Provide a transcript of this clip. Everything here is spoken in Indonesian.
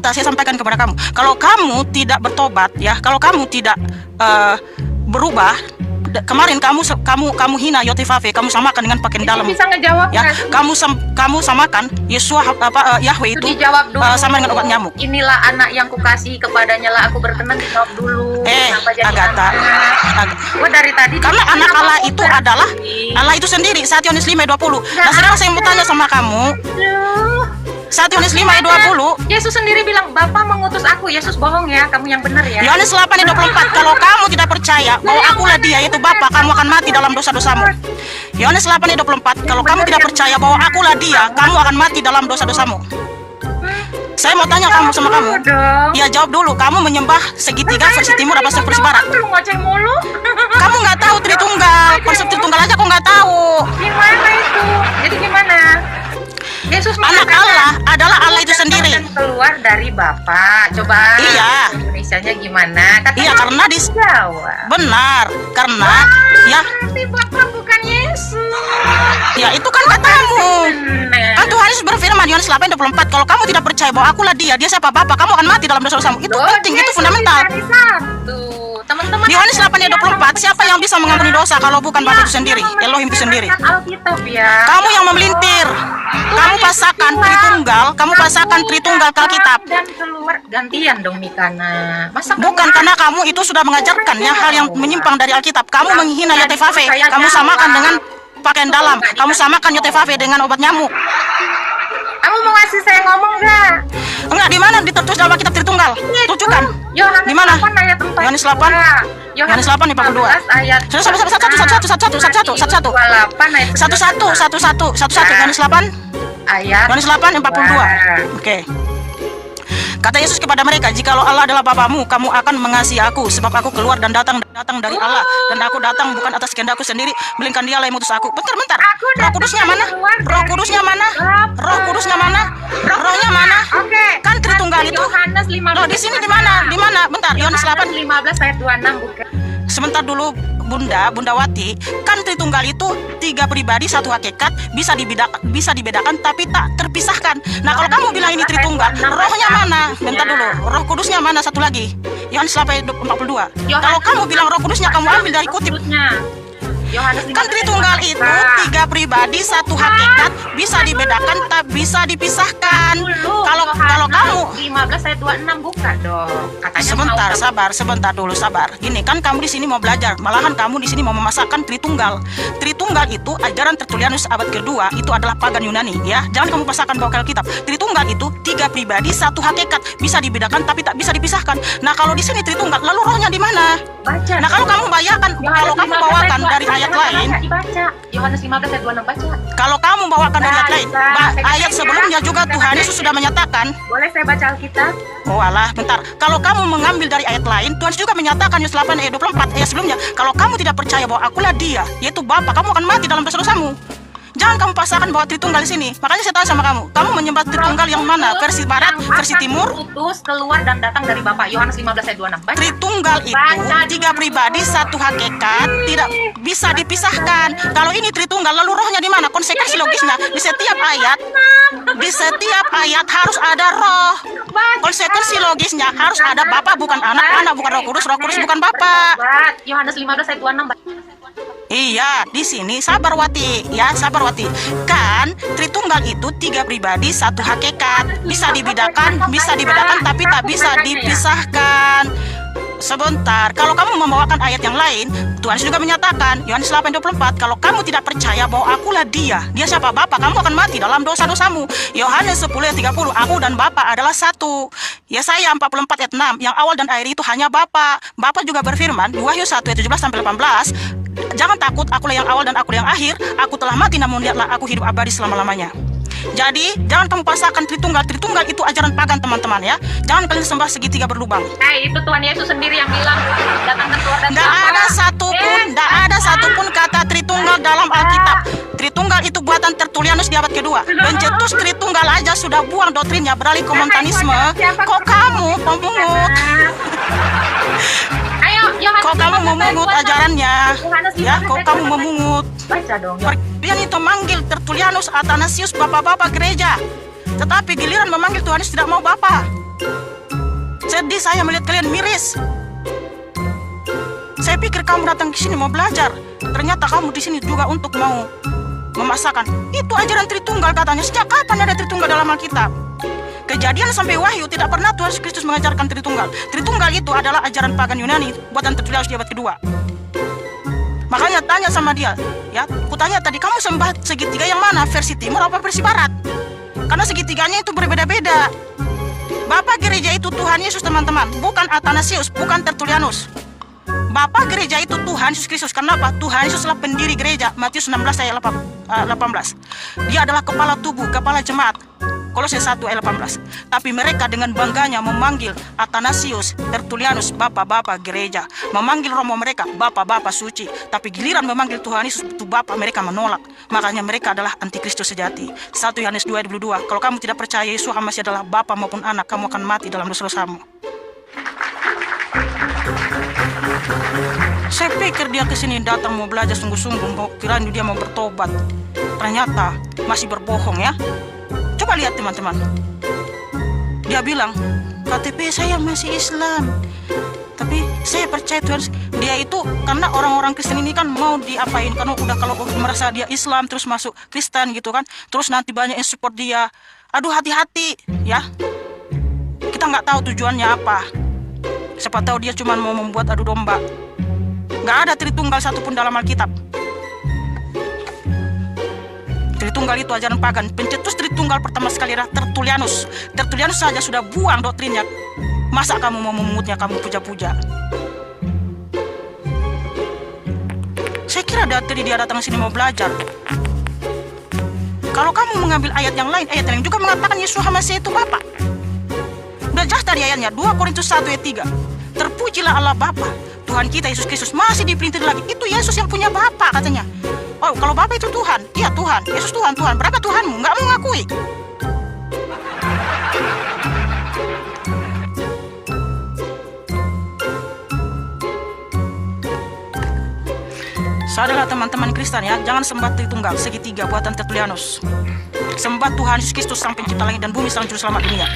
fakta saya sampaikan kepada kamu. Kalau kamu tidak bertobat, ya, kalau kamu tidak berubah, kemarin kamu hina Yotefafe, kamu samakan dengan pakaian dalam. Bisa ngejawab Ya, nggak? kamu samakan Yesua Yahweh itu dijawab dulu. sama dengan obat nyamuk. Inilah anak yang kukasihi, kepadanya lah aku berkenan. Dijawab dulu. Kenapa jadi Agatha. anak? Gua dari tadi Karena anak kenapa Allah aku itu berarti? adalah Allah itu sendiri. Saat Yohanes 5 ayat 20. Nah, sekarang saya mau tanya sama kamu. Aduh. Saat Yohanes 5 ayat 20. Yesus sendiri bilang, Bapa mengutus aku. Yesus bohong ya, kamu yang benar ya. Yohanes 8 ayat 24. Kalau kamu tidak percaya bahwa akulah dia, yaitu Bapa, kamu akan mati dalam dosa-dosamu. Yohanes 8 ayat 24. Kalau kamu tidak percaya bahwa akulah dia, kamu akan mati dalam dosa-dosamu. Saya mau tanya sama kamu. Ya, jawab dulu. Kamu menyembah segitiga versi timur apa versi barat? Lu ngoceh mulu. Kamu nggak tahu Tritunggal. Konsep Tritunggal aja kok nggak tahu. Gimana itu? Jadi gimana? Yesus Anak mengatakan, Allah adalah Allah itu sendiri. dan keluar dari Bapa. Coba Iya. Indonesianya gimana? Katanya Iya, karena di Jawa. benar, karena ya Tapi Bapa bukan Yesus. ya itu kan katamu. Benar. Kan Tuhan Yesus berfirman Yohanes 8:24, kalau kamu tidak percaya bahwa akulah dia siapa Bapa, kamu akan mati dalam dosa-dosamu. Itu penting, itu fundamental. Teman-teman, Di Yohanes 8:24, siapa yang bisa mengampuni dosa kalau bukan Bapa itu sendiri, Elohim itu sendiri? Alkitab ya. Kamu yang memelintir. Kamu pasakan Tritunggal ke Alkitab. Dan keluar gantian dong Mikana. Masa Bukan karena kamu itu sudah mengajarkan ya hal yang menyimpang dari Alkitab. Kamu menghina Yotefafe. Kamu samakan dengan pakaian dalam. Kamu samakan Yotefafe dengan obat nyamuk. Kamu mau ngasih saya ngomong nggak? Enggak, di mana ditertulis dalam Alkitab Tritunggal? Tunjukkan. Yohanes Di mana? 8 ayat 4. Yohanes 8? Yohanes 8 ayat 42. Ayat Satu. Yohanes 8 ayat Yohanes 8 ayat 42. Oke. Kata Yesus kepada mereka, jikalau Allah adalah Bapamu, kamu akan mengasihi aku, sebab aku keluar dan datang dari Allah, dan aku datang bukan atas kehendakku sendiri, melainkan Dialah yang mengutus aku. Bentar. Roh Kudusnya mana? Roh Kudusnya mana? Roh Kudusnya mana? Rohnya mana? Oke. Kan Tritunggal itu. Yohanes 15. Loh, di sini di mana? Di mana? Bentar, Yohanes 8. 15 ayat 26 bukan. Sebentar dulu Bunda Wati, kan Tritunggal itu tiga pribadi satu hakikat, bisa dibedakan tapi tak terpisahkan. Nah, kalau kamu bilang ini Tritunggal, rohnya mana? Bentar dulu, Roh Kudusnya mana satu lagi? Yohanes 8:42. Kalau kamu bilang Roh Kudusnya, kamu ambil dari kutip. Kan Tritunggal itu tiga pribadi satu hakikat, bisa dibedakan tak bisa dipisahkan. Kalau kamu 15 ayat 26 buka dong. Katanya sebentar dulu, sabar. Gini kan kamu di sini mau belajar, malahan kamu di sini mau memasakkan Tritunggal. Tritunggal itu ajaran Tertullianus abad kedua, itu adalah pagan Yunani ya. Jangan kamu pasakkan ke Alkitab. Tritunggal itu tiga pribadi satu hakikat, bisa dibedakan tapi tak bisa dipisahkan. Nah, kalau di sini Tritunggal, lalu rohnya di mana? Baca. Nah, kalau kamu bawakan dari ayat lain, dibaca. Yohanes 15 ayat 26 baca. kalau kamu bawakan dari ayat lain, ayat sebelumnya juga Tuhan Yesus sudah menyatakan. Boleh saya baca Alkitab? Oh alah, bentar. Kalau kamu mengambil dari ayat lain, Tuhan Yesus juga menyatakan Yohanes 8 ayat 24 ayat sebelumnya, kalau kamu tidak percaya bahwa akulah dia, yaitu Bapa, kamu akan mati dalam dosa-dosamu. Jangan kamu pasangkan bahwa Tritunggal di sini. Makanya saya tanya sama kamu menyembah Tritunggal yang mana? Versi barat, versi timur? Utus keluar dan datang dari Bapa. Yohanes 15 ayat 26. Baca. Tritunggal itu tiga pribadi satu hakikat, tidak bisa dipisahkan. Kalau ini Tritunggal, lalu rohnya di mana? Konsekuensi logisnya di setiap ayat harus ada roh. Konsekuensi logisnya harus ada Bapa bukan anak bukan Roh Kudus bukan Bapa. Yohanes 15 ayat 26. Iya, di sini sabar Wati. Kan Tritunggal itu tiga pribadi satu hakikat, bisa dibedakan tapi tak bisa dipisahkan. Sebentar, kalau kamu membawakan ayat yang lain, Tuhan juga menyatakan Yohanes 8:24, kalau kamu tidak percaya bahwa akulah dia siapa Bapa, kamu akan mati dalam dosa-dosamu. Yohanes 10:30, aku dan Bapa adalah satu. Yesaya 44 ayat 6, yang awal dan akhir itu hanya Bapa. Bapa juga berfirman, Wahyu 1 ayat 17-18, jangan takut, akulah yang awal dan akulah yang akhir. Aku telah mati, namun lihatlah aku hidup abadi selama-lamanya. Jadi, jangan kamu pasangkan Tritunggal. Tritunggal itu ajaran pagan, teman-teman ya. Jangan kalian sembah segitiga berlubang. Itu Tuhan Yesus sendiri yang bilang, datang dan keluar dan Nggak ada satupun kata Tritunggal dalam Alkitab. Tritunggal itu buatan Tertullianus di abad kedua. Pencetus Tritunggal aja sudah buang doktrinnya, beralih ke Montanisme. Kok kamu pemungut? Kok kamu memungut ajarannya? Ya, kok kamu memungut? Baca dong. Kalian itu manggil Tertullianus, Athanasius, bapak-bapak gereja. Tetapi giliran memanggil Tuhan Yesus tidak mau Bapa. Sedih saya melihat kalian miris. Saya pikir kamu datang ke sini mau belajar. Ternyata kamu di sini juga untuk mau memaksakan. Itu ajaran Tritunggal katanya. Sejak kapan ada Tritunggal dalam Alkitab? Kejadian sampai Wahyu tidak pernah Tuhan Yesus Kristus mengajarkan Tritunggal. Tritunggal itu adalah ajaran pagan Yunani buatan Tertulianus di abad kedua. Makanya tanya sama dia, ya. Kutanya tadi, kamu sembah segitiga yang mana? Versi timur apa versi barat? Karena segitiganya itu berbeda-beda. Bapak gereja itu Tuhan Yesus, teman-teman, bukan Athanasius, bukan Tertulianus. Bapak gereja itu Tuhan Yesus Kristus. Kenapa? Tuhan Yesus adalah pendiri gereja. Matius 16 ayat 18. Dia adalah kepala tubuh, kepala jemaat. Kolose 1 ayat 18. Tapi mereka dengan bangganya memanggil Athanasius, Tertulianus, bapak-bapak gereja. Memanggil Romo mereka bapak-bapak suci. Tapi giliran memanggil Tuhan Yesus itu bapak, mereka menolak. Makanya mereka adalah antikristus sejati. 1 Yohanes 2 ayat 22. Kalau kamu tidak percaya Yesus masih adalah bapak maupun anak, kamu akan mati dalam dosa-dosamu. Saya pikir dia kesini datang mau belajar sungguh-sungguh, kirain dia mau bertobat. Ternyata masih berbohong, ya. Coba lihat teman-teman. Dia bilang, KTP saya masih Islam, tapi saya percaya Tuhan. Dia itu karena orang-orang Kristen ini kan mau diapain, karena udah kalau merasa dia Islam terus masuk Kristen gitu kan, terus nanti banyak yang support dia. Aduh, hati-hati ya. Kita nggak tahu tujuannya apa. Siapa tahu dia cuma mau membuat adu domba. Nggak ada Tritunggal satupun dalam Alkitab. Tritunggal itu ajaran pagan. Pencetus Tritunggal pertama sekali adalah Tertulianus. Tertulianus saja sudah buang doktrinnya. Masa kamu mau memungutnya, kamu puja-puja? Saya kira dari dia datang sini mau belajar. Kalau kamu mengambil ayat yang lain juga mengatakan Yesus Masih itu Bapa. Udah jelas dari ayatnya, 2 Korintus 1 ayat 3. Terpujilah Allah Bapa, Tuhan kita Yesus Kristus. Masih diperintir lagi, itu Yesus yang punya Bapa katanya. Oh, kalau Bapa itu Tuhan, iya Tuhan, Yesus Tuhan, Tuhan. Berapa Tuhanmu? Nggak mau ngakui. Sadarlah teman-teman Kristen ya, jangan sembah Tritunggal, segitiga buatan Tertulianus. Sembah Tuhan Yesus Kristus, Sang Pencipta langit dan bumi, Sang Juru Selamat dunia.